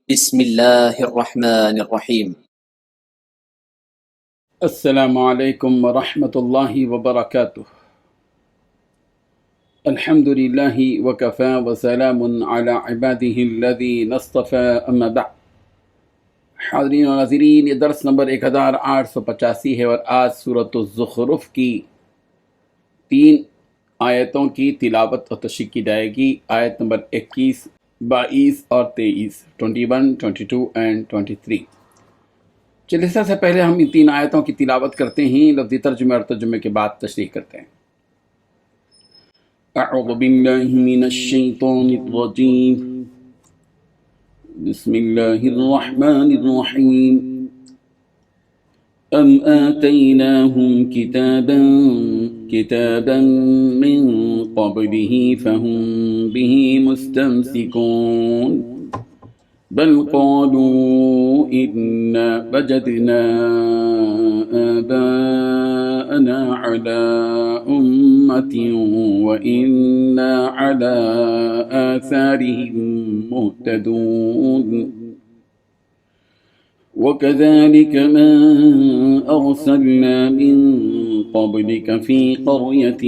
بسم اللہ الرحمن الرحیم۔ السلام علیکم ورحمۃ اللہ وبرکاتہ۔ الحمد للہ وکفی وسلام علی عبادہ الذین اصطفی اما بعد۔ حاضرین و ناظرین، یہ درس نمبر 1885 ہے اور آج سورۃ الزخرف کی 3 آیتوں کی تلاوت اور تشریح کی جائے گی۔ آیت نمبر 21، 22 اور 23، 21، 22 اینڈ 23۔ چلیے سب سے پہلے ہم ان 3 آیتوں کی تلاوت کرتے ہیں، لفظی ترجمے اور ترجمے کے بعد تشریح کرتے ہیں۔ اعوذ باللہ من الشیطان الرجیم، بسم اللہ الرحمن الرحیم۔ ام آتیناہم کتابا من قبلہ فہم بہ مستمسکون بل قالوا إنا وجدنا آباءنا على أمة وإنا على آثارهم مهتدون وكذلك ما أرسلنا من قبلك في قرية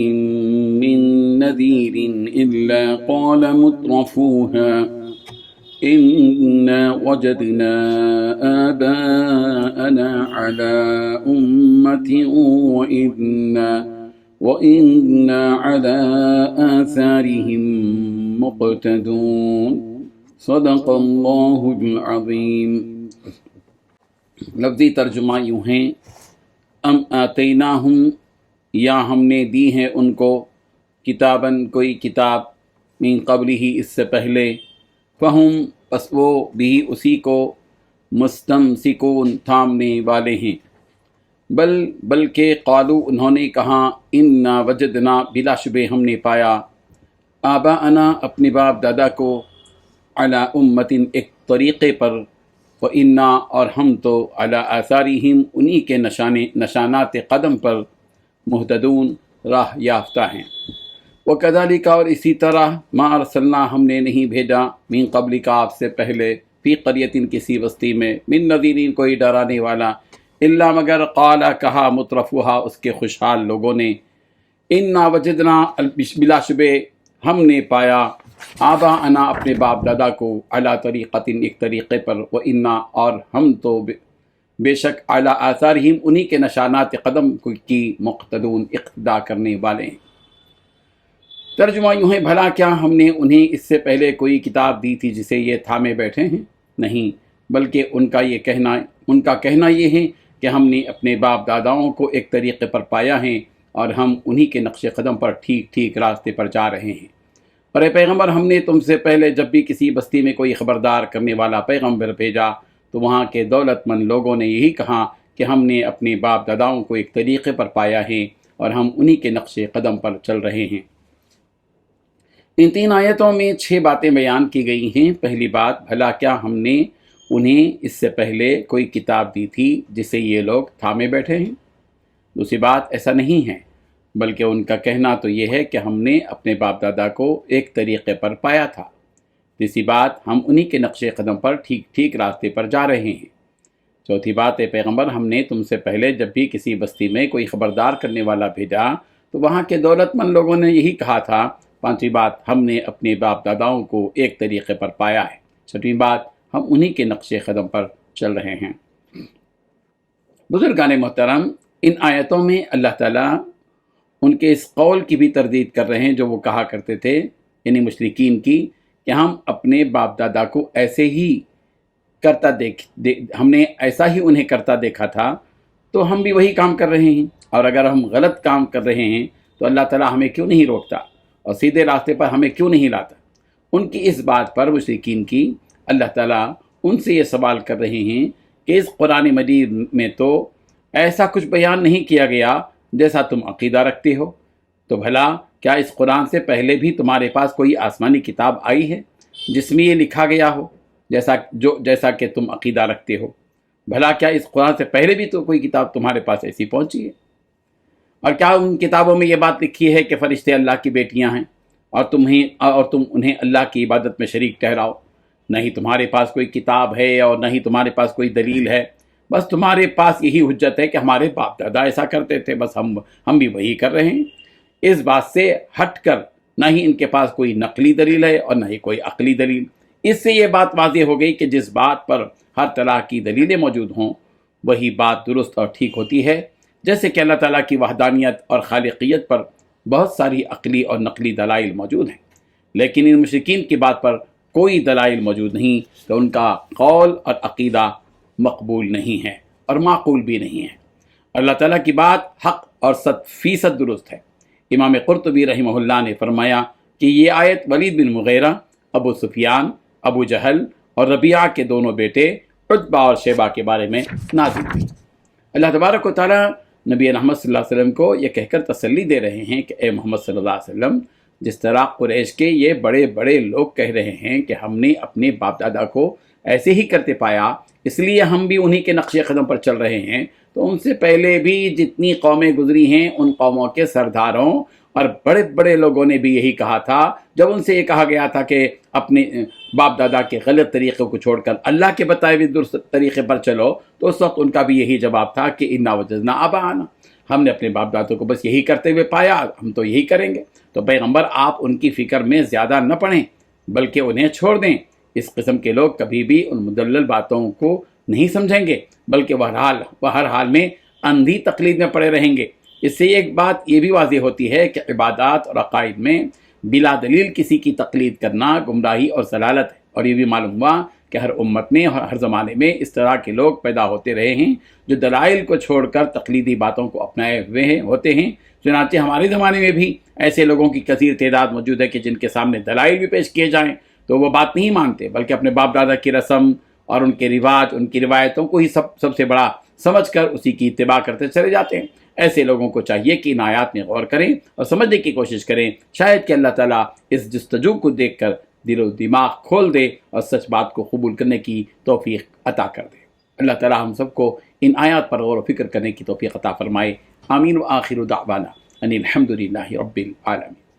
من نذير إلا قال مترفوها إنا وجدنا آباءنا على أمة وإنا على آثارهم مقتدون صدق اللہ العظیم۔ لفظی ترجمہ یوں ہیں، ام آتیناہم، یا ہم نے دی ہے ان کو، کتاباً کوئی کتاب، من قبل ہی اس سے پہلے، فہم پس وہ بھی اسی کو، مستمسکون تھامنے والے ہیں، بلکہ قالو انہوں نے کہا، انا وجدنا بلا شبہ ہم نے پایا، آباءنا اپنے باپ دادا کو، علی امت ایک طریقے پر، وانا اور ہم تو، علی آثارہم انہی کے نشانات قدم پر، مہتدون راہ یافتہ ہیں۔ وَكَذَلِكَ اور اسی طرح، ما ارسلنا ہم نے نہیں بھیجا، من قبل کا آپ سے پہلے، فی قریۃ کسی بستی میں، من نذیرین کوئی ڈرانے والا، الا مگر قال کہا مترفوہا اس کے خوشحال لوگوں نے، انا وجدنا بلا شبہ ہم نے پایا، آباءنا اپنے باپ دادا کو، علی طریقۃ ایک طریقے پر، وانا اور ہم تو بے شک، علی آثارہم انہی کے نشانات قدم کی، مقتدون اقتدا کرنے والے ہیں۔ ترجمہ یوں ہے، بھلا کیا ہم نے انہیں اس سے پہلے کوئی کتاب دی تھی جسے یہ تھامے بیٹھے ہیں؟ نہیں، بلکہ ان کا کہنا یہ ہے کہ ہم نے اپنے باپ داداؤں کو ایک طریقے پر پایا ہے اور ہم انہی کے نقش قدم پر ٹھیک راستے پر جا رہے ہیں۔ اور اے پیغمبر، ہم نے تم سے پہلے جب بھی کسی بستی میں کوئی خبردار کرنے والا پیغمبر بھیجا تو وہاں کے دولت مند لوگوں نے یہی کہا کہ ہم نے اپنے باپ داداؤں کو ایک طریقے پر پایا ہے اور ہم انہی کے نقش قدم پر چل رہے ہیں۔ ان 3 آیتوں میں 6 باتیں بیان کی گئی ہیں۔ پہلی بات، بھلا کیا ہم نے انہیں اس سے پہلے کوئی کتاب دی تھی جسے یہ لوگ تھامے بیٹھے ہیں؟ دوسری بات، ایسا نہیں ہے، بلکہ ان کا کہنا تو یہ ہے کہ ہم نے اپنے باپ دادا کو ایک طریقے پر پایا تھا۔ تیسری بات، ہم انہی کے نقش قدم پر ٹھیک راستے پر جا رہے ہیں۔ چوتھی بات، اے پیغمبر، ہم نے تم سے پہلے جب بھی کسی بستی میں کوئی خبردار کرنے والا بھیجا تو وہاں کے دولت مند لوگوں نے یہی کہا تھا۔ پانچویں بات، ہم نے اپنے باپ داداؤں کو ایک طریقے پر پایا ہے۔ چھٹویں بات، ہم انہی کے نقش قدم پر چل رہے ہیں۔ بزرگان محترم، ان آیتوں میں اللہ تعالیٰ ان کے اس قول کی بھی تردید کر رہے ہیں جو وہ کہا کرتے تھے، یعنی مشرکین کی، کہ ہم اپنے باپ دادا کو ایسے ہی ہم نے ایسا ہی انہیں کرتا دیکھا تھا تو ہم بھی وہی کام کر رہے ہیں، اور اگر ہم غلط کام کر رہے ہیں تو اللہ تعالیٰ ہمیں کیوں نہیں روکتا اور سیدھے راستے پر ہمیں کیوں نہیں لاتا؟ ان کی اس بات پر مشرکین کی اللہ تعالیٰ ان سے یہ سوال کر رہے ہیں کہ اس قرآن مجید میں تو ایسا کچھ بیان نہیں کیا گیا جیسا تم عقیدہ رکھتے ہو، تو بھلا کیا اس قرآن سے پہلے بھی تمہارے پاس کوئی آسمانی کتاب آئی ہے جس میں یہ لکھا گیا ہو جیسا کہ تم عقیدہ رکھتے ہو؟ بھلا کیا اس قرآن سے پہلے بھی تو کوئی کتاب تمہارے پاس ایسی پہنچی ہے؟ اور کیا ان کتابوں میں یہ بات لکھی ہے کہ فرشتے اللہ کی بیٹیاں ہیں اور تم انہیں اللہ کی عبادت میں شریک ٹھہراؤ؟ نہ ہی تمہارے پاس کوئی کتاب ہے اور نہ ہی تمہارے پاس کوئی دلیل ہے، بس تمہارے پاس یہی حجت ہے کہ ہمارے باپ دادا ایسا کرتے تھے، بس ہم بھی وہی کر رہے ہیں۔ اس بات سے ہٹ کر نہ ہی ان کے پاس کوئی نقلی دلیل ہے اور نہ ہی کوئی عقلی دلیل۔ اس سے یہ بات واضح ہو گئی کہ جس بات پر ہر طرح کی دلیلیں موجود ہوں وہی بات درست اور ٹھیک ہوتی ہے، جیسے کہ اللہ تعالیٰ کی وحدانیت اور خالقیت پر بہت ساری عقلی اور نقلی دلائل موجود ہیں، لیکن ان مشرکین کی بات پر کوئی دلائل موجود نہیں، تو ان کا قول اور عقیدہ مقبول نہیں ہے اور معقول بھی نہیں ہے۔ اللہ تعالیٰ کی بات حق اور 100% درست ہے۔ امام قرطبی رحمہ اللہ نے فرمایا کہ یہ آیت ولید بن مغیرہ، ابو سفیان، ابو جہل اور ربیعہ کے دونوں بیٹے عتبہ اور شیبہ کے بارے میں نازل ہوئی۔ اللہ تبارک و تعالیٰ نبی محمد صلی اللہ علیہ وسلم کو یہ کہہ کر تسلی دے رہے ہیں کہ اے محمد صلی اللہ علیہ وسلم، جس طرح قریش کے یہ بڑے بڑے لوگ کہہ رہے ہیں کہ ہم نے اپنے باپ دادا کو ایسے ہی کرتے پایا، اس لیے ہم بھی انہی کے نقش قدم پر چل رہے ہیں، تو ان سے پہلے بھی جتنی قومیں گزری ہیں ان قوموں کے سرداروں اور بڑے بڑے لوگوں نے بھی یہی کہا تھا۔ جب ان سے یہ کہا گیا تھا کہ اپنے باپ دادا کے غلط طریقے کو چھوڑ کر اللہ کے بتائے ہوئے درست طریقے پر چلو، تو اس وقت ان کا بھی یہی جواب تھا کہ انا وجدنا آباءنا، ہم نے اپنے باپ دادوں کو بس یہی کرتے ہوئے پایا، ہم تو یہی کریں گے۔ تو پیغمبر آپ ان کی فکر میں زیادہ نہ پڑیں بلکہ انہیں چھوڑ دیں۔ اس قسم کے لوگ کبھی بھی ان مدلل باتوں کو نہیں سمجھیں گے، بلکہ وہ ہر حال میں اندھی تقلید میں پڑے رہیں گے۔ اس سے ایک بات یہ بھی واضح ہوتی ہے کہ عبادات اور عقائد میں بلا دلیل کسی کی تقلید کرنا گمراہی اور ضلالت ہے، اور یہ بھی معلوم ہوا کہ ہر امت میں اور ہر زمانے میں اس طرح کے لوگ پیدا ہوتے رہے ہیں جو دلائل کو چھوڑ کر تقلیدی باتوں کو اپنائے ہوئے ہوتے ہیں۔ چنانچہ ہمارے زمانے میں بھی ایسے لوگوں کی کثیر تعداد موجود ہے کہ جن کے سامنے دلائل بھی پیش کیے جائیں تو وہ بات نہیں مانتے، بلکہ اپنے باپ دادا کی رسم اور ان کے رواج، ان کی روایتوں کو ہی سب سے بڑا سمجھ کر اسی کی اتباع کرتے چلے جاتے ہیں۔ ایسے لوگوں کو چاہیے کہ ان آیات میں غور کریں اور سمجھنے کی کوشش کریں، شاید کہ اللہ تعالیٰ اس جستجو کو دیکھ کر دل و دماغ کھول دے اور سچ بات کو قبول کرنے کی توفیق عطا کر دے۔ اللہ تعالیٰ ہم سب کو ان آیات پر غور و فکر کرنے کی توفیق عطا فرمائے۔ آمین۔ وآخر دعوانا ان الحمد للہ رب العالمین۔